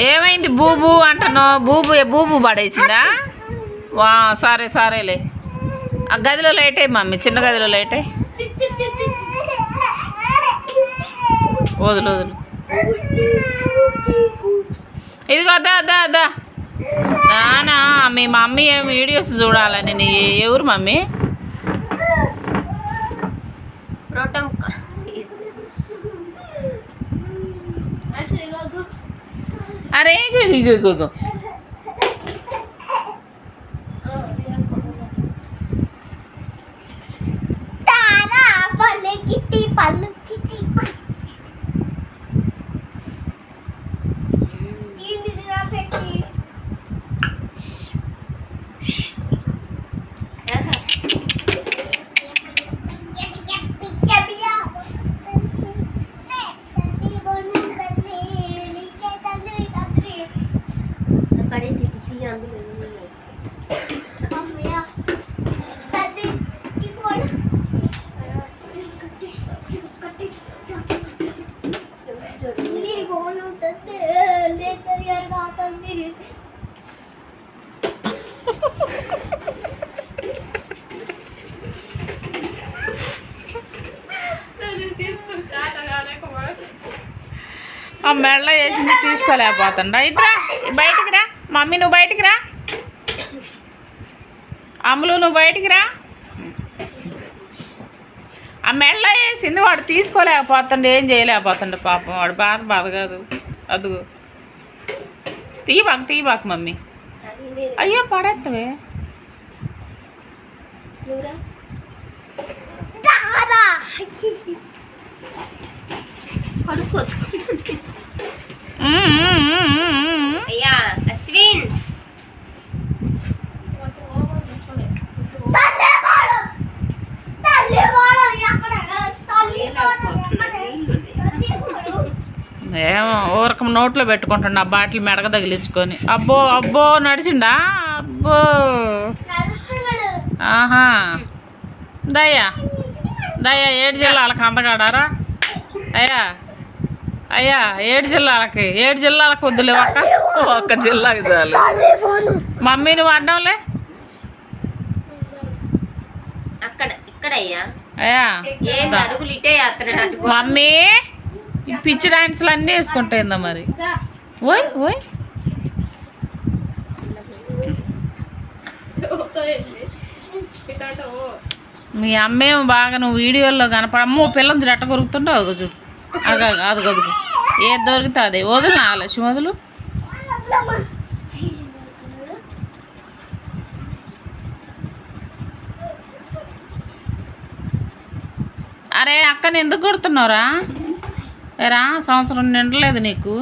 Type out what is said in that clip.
ఏమైంది బూబు అంటున్నావు? బూబు పడేసిందా? వా సరే సరేలే. ఆ గదిలో లైట్ అయ్యి మమ్మీ, చిన్న గదిలో లైట్ అయ్యి. వదులు వదులు. ఇదిగో అద్దా అద్దా అద్దా. నానా మీ మమ్మీ ఏం వీడియోస్ చూడాలని. నీ ఎవరు మమ్మీ? అరే ఇగో ఆ మెళ్ళ వేసింది తీసుకోలేకపోతుండ. ఇట్రా బయటికి రా మమ్మీ, నువ్వు బయటికి రా. అమ్ములు నువ్వు బయటికి రా. ఆ మెళ్ళ వేసింది వాడు తీసుకోలేకపోతుండే, ఏం చేయలేకపోతుండే పాపం. వాడు బాధ కాదు. అదుగు తీయబాకు మమ్మీ. అయ్యో పడేత్తవే. అయ్యా అశ్విన్ ఏమో ఊరకం నోట్లో పెట్టుకుంటున్నా ఆ బాటిల్ మెడక తగిలించుకొని. అబ్బో నడిచిండా? అబ్బో ఆహా. దయ్యా 7 జిల్లాలకు అందగాడారా? అయ్యా 7 జిల్లాలకు వద్దులే, ఒక్క జిల్లాకి చాలు. మమ్మీ నువ్వు అడ్డంలే. అయ్యా మమ్మీ పిచ్చి డాన్సులు అన్నీ వేసుకుంటాయిందా మరి? ఓయ్ మీ అమ్మేమో బాగా నువ్వు వీడియోల్లో అమ్మో పిల్లలు రెట్ట కొరుకుతుంటావు. అగ చూడు అదుగు ఏది దొరికితే అదే. వదులు నా లక్ష్మి వదులు. అరే అక్కని ఎందుకు కొడుతున్నావురా? రా సంవత్సరం నిండలేదు నీకు.